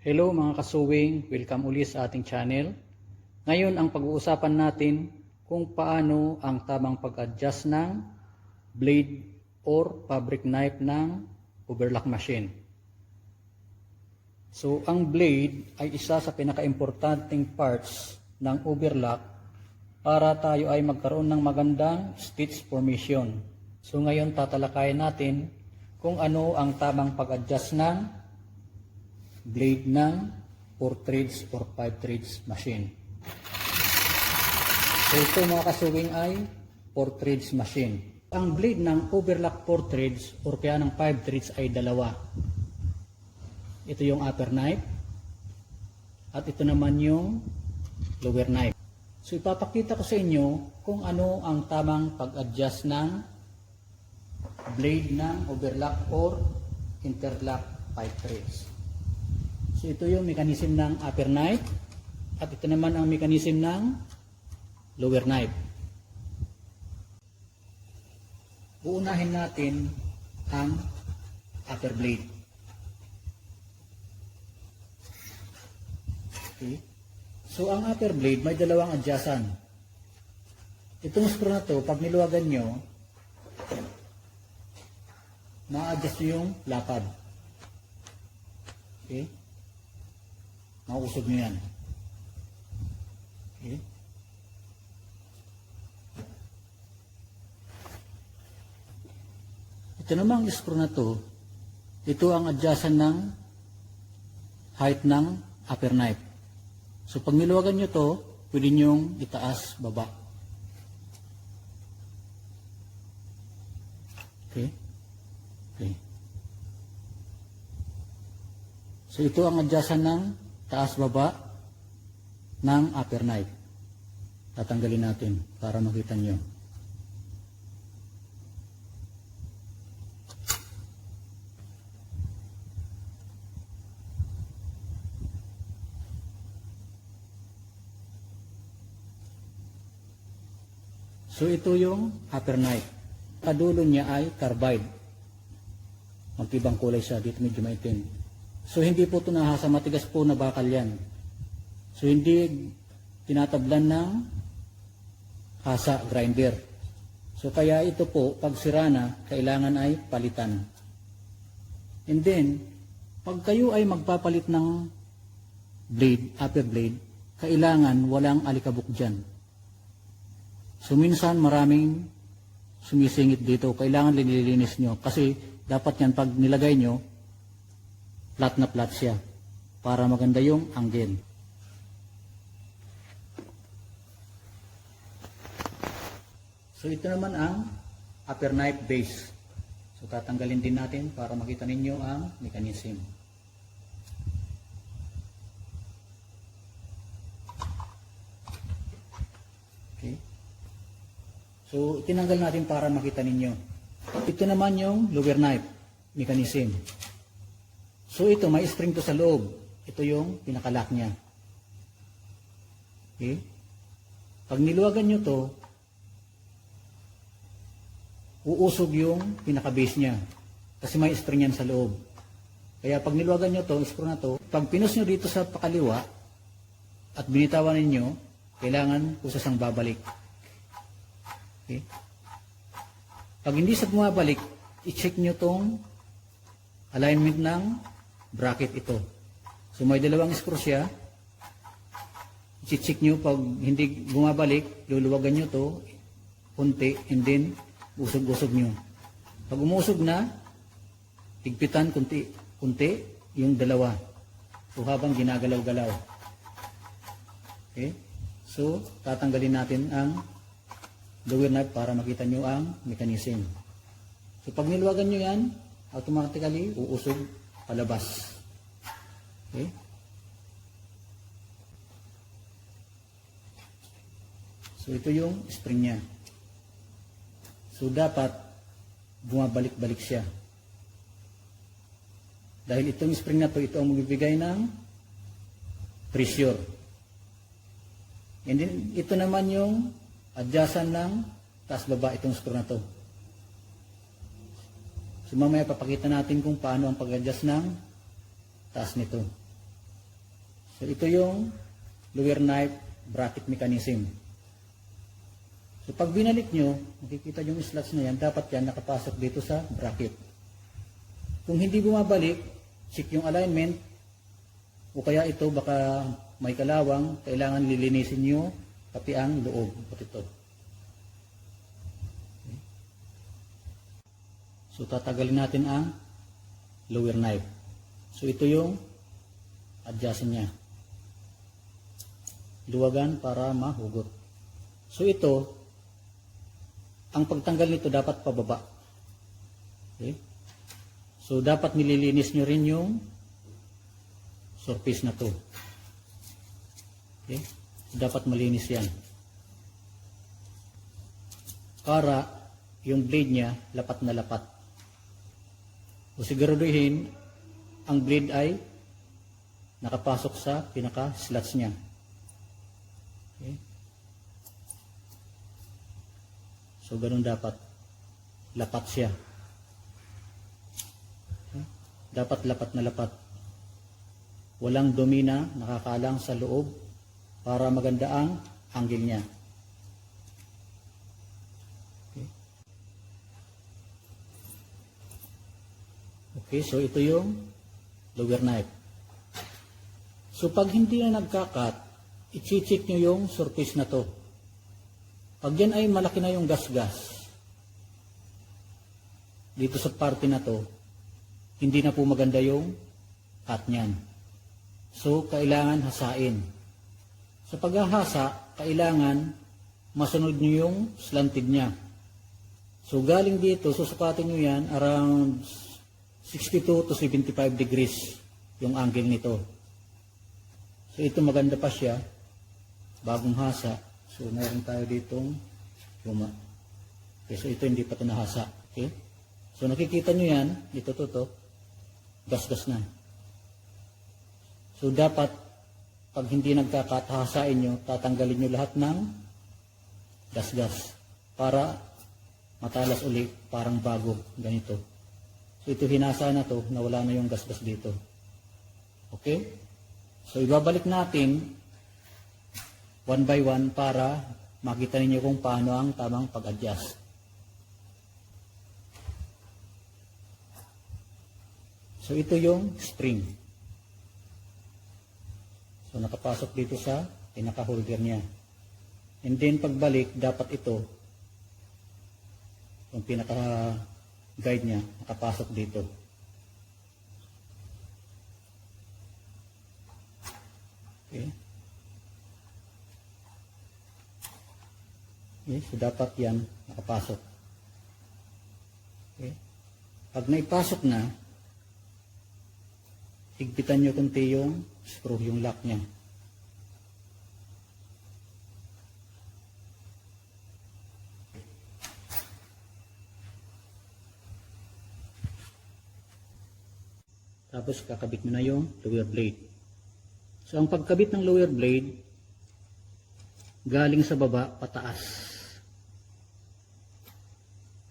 Hello mga kasuwing, welcome ulit sa ating channel. Ngayon ang pag-uusapan natin kung paano ang tamang pag-adjust ng blade or fabric knife ng overlock machine. So ang blade ay isa sa pinaka-importanting parts ng overlock para tayo ay magkaroon ng magandang stitch formation. So ngayon tatalakayin natin kung ano ang tamang pag-adjust ng blade ng 4 threads or 5 threads machine. So ito mga kasuwing ay 4 threads machine. Ang blade ng overlock 4 threads or kaya ng 5 threads ay dalawa. Ito yung upper knife at ito naman yung lower knife. So ipapakita ko sa inyo kung ano ang tamang pag-adjust ng blade ng overlock or interlock 5 threads. So ito yung mechanism ng upper knife at ito naman ang mechanism ng lower knife. Uunahin natin ang upper blade. Okay. So ang upper blade may dalawang adjustan. Itong screw na to, pag niluwagan nyo, ma-adjust yung lapad. Okay. Mausog nyo yan. Okay. Ito namang screw na to, ito ang adjustan ng height ng upper knife. So pag niluwagan nyo to, pwede nyong itaas, baba. Okay. Okay. So ito ang adjustan ng taas baba ng upper knife. Tatanggalin natin para makita nyo. So ito yung upper knife. Kadulo niya ay carbide. Magkibang kulay siya. Dito medyo maitim. So hindi po ito nahasa, matigas po na bakal yan. So hindi tinatablan ng hasa grinder. So kaya ito po, pag sira na, kailangan ay palitan. And then, pag kayo ay magpapalit ng blade, upper blade, kailangan walang alikabok dyan. So minsan maraming sumisingit dito, kailangan linilinis nyo. Kasi dapat yan pag nilagay nyo, flat na flat siya para maganda yung angle. So ito naman ang upper knife base. So tatanggalin din natin para makita ninyo ang mechanism. Okay. So tinanggal natin para makita ninyo. Ito naman yung lower knife mechanism. So ito, may spring to sa loob. Ito yung pinakalock niya. Okay? Pag niluwagan nyo to, uusog yung pinaka-base niya. Kasi may spring yan sa loob. Kaya pag niluwagan nyo to, screw na to, pag pinus nyo dito sa pakaliwa, at binitawan ninyo, kailangan kusas ang babalik. Okay? Pag hindi sa bumabalik, i-check nyo tong alignment ng bracket ito. So may dalawang screw siya. I-check nyo pag hindi bumabalik, luluwagan nyo to kunti and then usog-usog nyo. Pag umusog na, higpitan kunti yung dalawa. So habang ginagalaw-galaw. Okay? So tatanggalin natin ang lower knife para makita nyo ang mechanism. So pag niluwagan nyo yan, automatically uusog palabas. Okay? So ito yung spring niya. So dapat bumabalik-balik siya. Dahil itong spring na to, ito ang magbibigay ng pressure. And then ito naman yung adjustan ng taas baba itong screw na to. So mamaya papakita natin kung paano ang pag-adjust ng taas nito. So ito yung lower knife bracket mechanism. So pag binalik nyo, makikita yung slots na yan, dapat yan nakapasok dito sa bracket. Kung hindi bumabalik, check yung alignment, o kaya ito baka may kalawang, kailangan lilinisin nyo pati ang loob. Pati ito. Okay. So tatagalin natin ang lower knife. So ito yung adjustin niya. Luwagan para mahugot. So ito, ang pagtanggal nito dapat pababa. Okay? So dapat nililinis nyo rin yung surface na to. Okay? So, dapat malinis yan. Para yung blade niya lapat na lapat. So siguraduhin ang blade ay nakapasok sa pinaka-slots niya. Okay? So, ganun dapat. Lapat siya. Okay? Dapat lapat na lapat. Walang dumi na nakakalang sa loob para maganda ang angle niya. Okay. Okay, so ito yung lower knife. So, pag hindi na nagkakat, i-check nyo yung surface na to. Pag yan ay malaki na yung gas-gas dito sa parte na to, hindi na po maganda yung cut niyan. So, kailangan hasain. Sa paghahasa, kailangan masunod nyo yung slanted niya. So, galing dito, susukatin nyo yan around 62 to 75 degrees yung angle nito. So, ito maganda pa siya, bagong hasa. So, meron tayo ditong luma. Okay, so ito hindi pa ito nahasa. Okay? So, nakikita nyo yan, ito to, gas-gas na. So, dapat, pag hindi nagkakat, hasain nyo, tatanggalin nyo lahat ng gas-gas para matalas ulit, parang bago, ganito. So, ito hinasa na to, nawala na yung gas-gas dito. Okay? So, ibabalik natin one by one para makita ninyo kung paano ang tamang pag-adjust. So ito yung spring. So nakapasok dito sa pinaka-holder niya. And then pagbalik, dapat ito, yung pinaka-guide niya, nakapasok dito. Okay. Okay, so dapat yan nakapasok. Okay. Pag naipasok na, higpitan nyo kunti yung screw, yung lock niya. Tapos kakabit mo na yung lower blade. So ang pagkabit ng lower blade, galing sa baba pataas.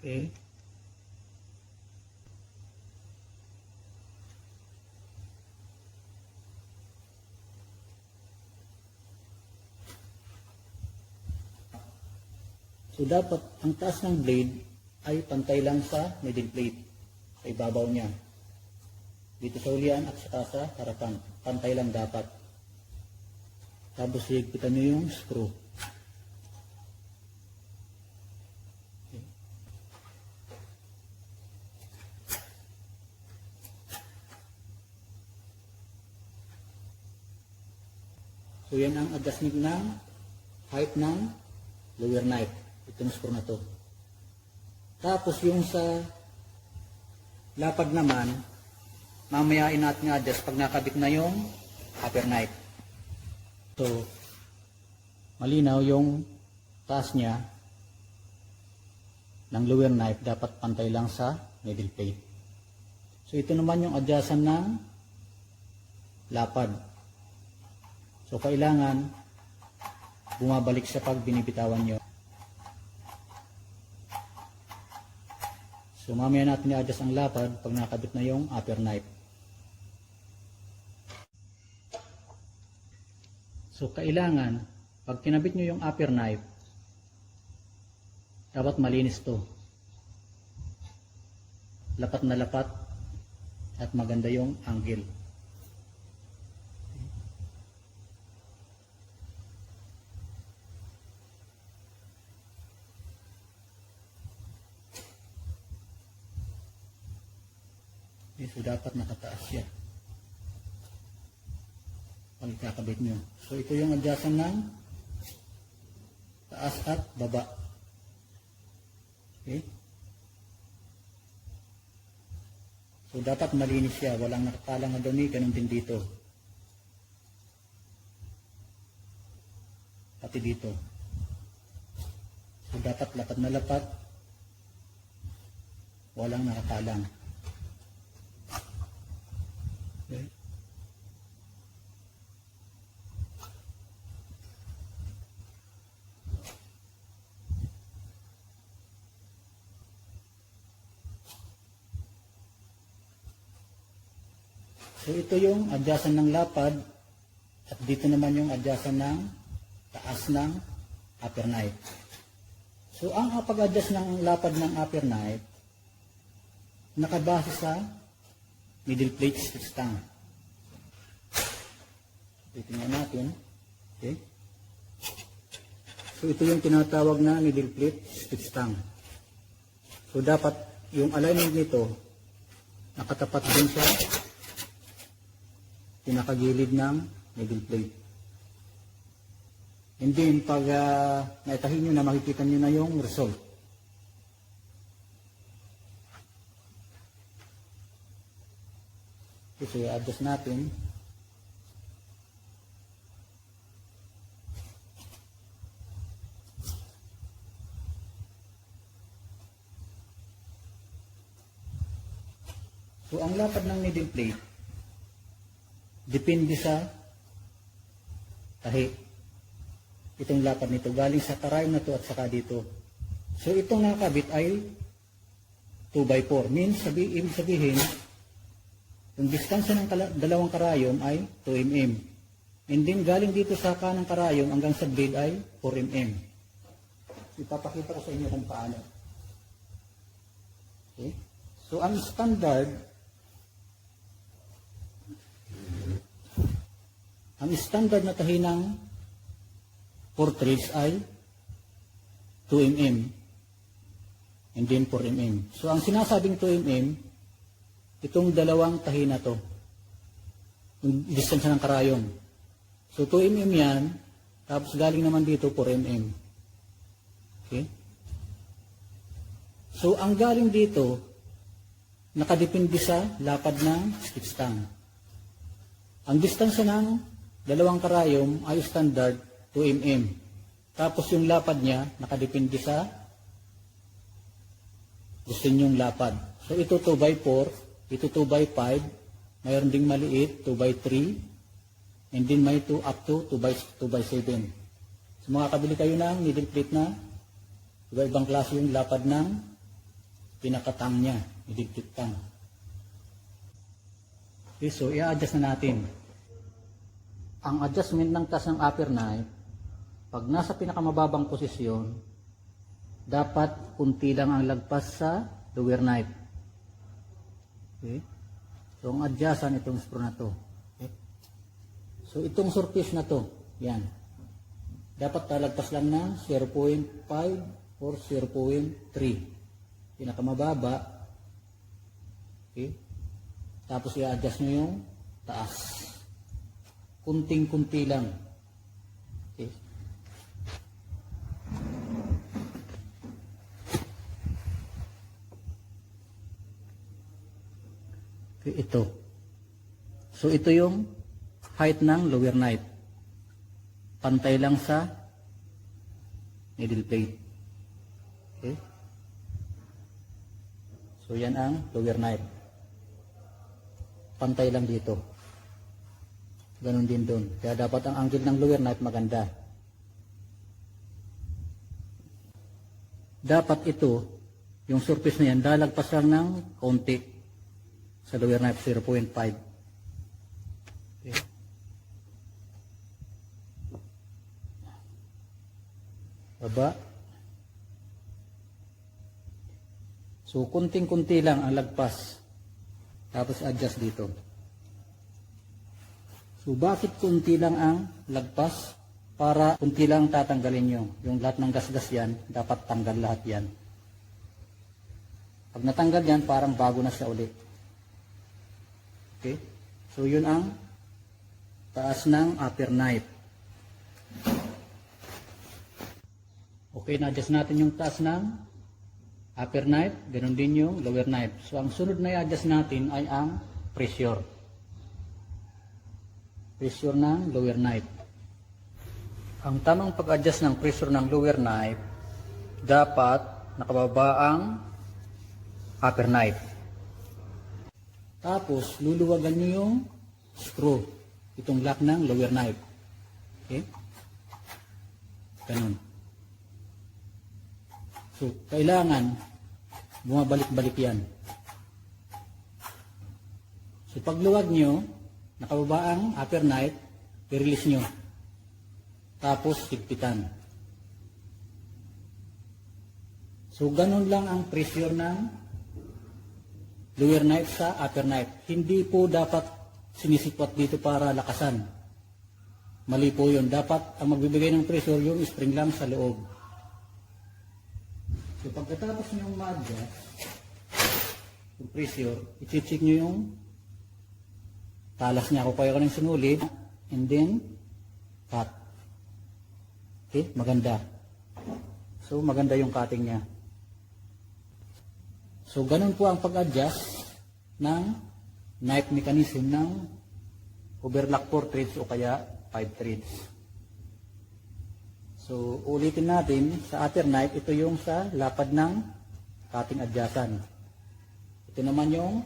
Okay. So dapat ang taas ng blade ay pantay lang sa middle plate, sa ibabaw niya. Dito sa ulian at saka sa harapan, pantay lang dapat. Tapos higpitan niyo yung screw. So yan ang adjustment ng height ng lower knife. Itong screw na to. Tapos yung sa lapad naman, mamayain natin adjust pag nakabit na yung upper knife. So malinaw yung taas niya ng lower knife dapat pantay lang sa middle plate. So ito naman yung adjustan ng lapad. So, kailangan bumabalik siya pag binibitawan nyo. So, mamaya natin i-adjust ang lapad pag nakabit na yung upper knife. So kailangan, pag kinabit nyo yung upper knife, dapat malinis to. Lapat na lapat at maganda yung angle. Okay, so dapat nakataas siya pag ikakabit nyo. So ito yung adjustan ng taas at baba. Okay. So dapat malinis siya, walang nakatalang na dumi, ganun din dito. Pati dito. So dapat lapat na lapat, walang nakatalang. Okay. So ito yung adjustan ng lapad at dito naman yung adjustan ng taas ng upper knife. So ang pag-adjust ng lapad ng upper knife nakabase sa middle plate stitch stang. Titingnan natin. Okay. So ito yung tinatawag na middle plate stitch stang. So dapat yung alignment nito nakatapat din sa pinakagilid ng middle plate. And then pag naitahin nyo na, makikita nyo na yung result. Okay, so i-adjust natin. So ang lapad ng middle plate depende sa tahi. Itong lapad nito galing sa karayom na to at saka dito. So itong nakakabit ay 2x4. Means ibig sabihin yung distansya ng dalawang karayom ay 2 mm. And then galing dito sa kanang karayom hanggang sa blade ay 4 mm. Ipapakita ko sa inyo kung paano. Okay? So ang standard na tahi ng 4 threads ay 2 mm and then 4 mm. So ang sinasabing 2 mm, itong dalawang tahi na to, yung distansya ng karayom. So 2 mm yan, tapos galing naman dito 4 mm. Okay? So ang galing dito, nakadepende sa lapad ng stitch stang. Ang distansya ng dalawang karayom ay standard 2 mm. Tapos yung lapad niya nakadepende sa gusto nyong lapad. So ito 2x4, ito 2x5, mayroon ding maliit 2x3, and then may 2 up to 2x7. So makakabili kayo ng middle plate na iba-ibang klase yung lapad ng pinakatang niya, middle plate tang. Okay, so i-adjust na natin. Ang adjustment ng taas ng upper knife, pag nasa pinakamababang posisyon, dapat kunti lang ang lagpas sa lower knife. Okay? So ang adjustan itong screw na to. Okay? So itong surface na to, yan. Dapat talagpas lang ng 0.5 or 0.3. Pinakamababa. Okay? Tapos i-adjust nyo yung taas. Kunting-kunti lang. Okay. Okay, ito. So ito yung height ng lower knife. Pantay lang sa middle plate. Okay. So yan ang lower knife. Pantay lang dito. Ganon din doon. Kaya dapat ang angle ng lower knife maganda. Dapat ito, yung surface na yan, lalagpas lang ng konti sa lower knife 0.5. Okay. baba. So kunting-kunti lang ang lagpas. Tapos adjust dito. So bakit kunti lang ang lagpas? Para kunti lang tatanggalin nyo. Yung lahat ng gasgas yan, dapat tanggal lahat yan. Pag natanggal yan, parang bago na siya ulit. Okay? So yun ang taas ng upper knife. Okay, na-adjust natin yung taas ng upper knife, ganun din yung lower knife. So ang sunod na i-adjust natin ay ang pressure. Pressure ng lower knife. Ang tamang pag-adjust ng pressure ng lower knife, dapat nakababa ang upper knife. Tapos luluwagan nyo yung screw, itong lock ng lower knife. Okay? Ganun. So, kailangan bumabalik-balik yan. So, pagluwag nyo, nakababa ang upper knife, i-release nyo. Tapos, higpitan. So, ganun lang ang pressure ng lower knife sa upper knife. Hindi po dapat sinisikwat dito para lakasan. Mali po yun. Dapat ang magbibigay ng pressure yung spring lang sa loob. So pagkatapos nyo ma-adjust yung pressure, i-check nyo yung talas niya. Kung kayo ka ng sinulid, and then cut. Okay, maganda. So maganda yung cutting niya. So ganun po ang pag-adjust ng knife mechanism ng overlock 4 threads o kaya 5 threads. So ulitin natin sa upper knife, ito yung sa lapad ng cutting adjustan. Ito naman yung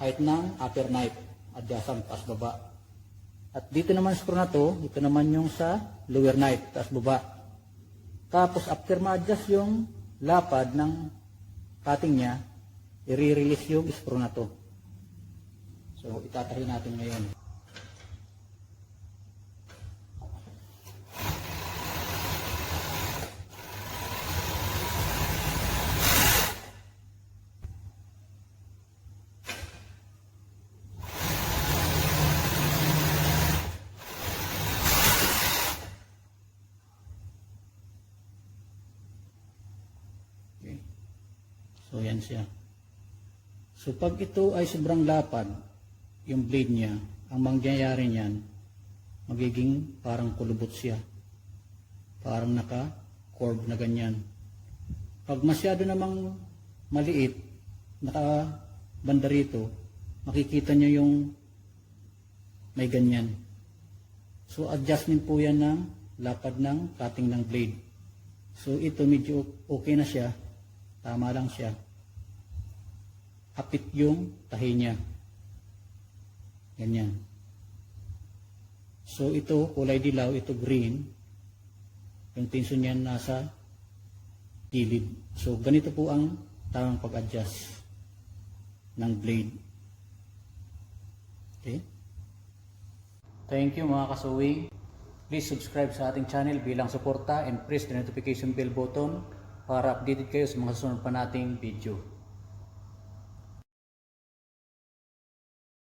height ng upper knife adjustan, taas baba. At dito naman screw na to, ito naman yung sa lower knife, taas baba. Tapos after ma-adjust yung lapad ng cutting niya, i-release yung screw na to. So itatahi natin ngayon. So yan siya. So pag ito ay sobrang lapad, yung blade niya, ang mangyayari niyan, magiging parang kulubot siya. Parang naka-curve na ganyan. Pag masyado namang maliit, naka-banda rito, makikita nyo yung may ganyan. So adjustment po yan ng lapad ng cutting ng blade. So ito medyo okay na siya. Tama lang siya. Hapit yung tahi niya. Ganyan. So ito, kulay dilaw, ito green. Yung tension niya nasa gilid. So ganito po ang tamang pag-adjust ng blade. Okay? Thank you mga kasuwing. Please subscribe sa ating channel bilang suporta and press the notification bell button para updated kayo sa mga susunod pa nating video.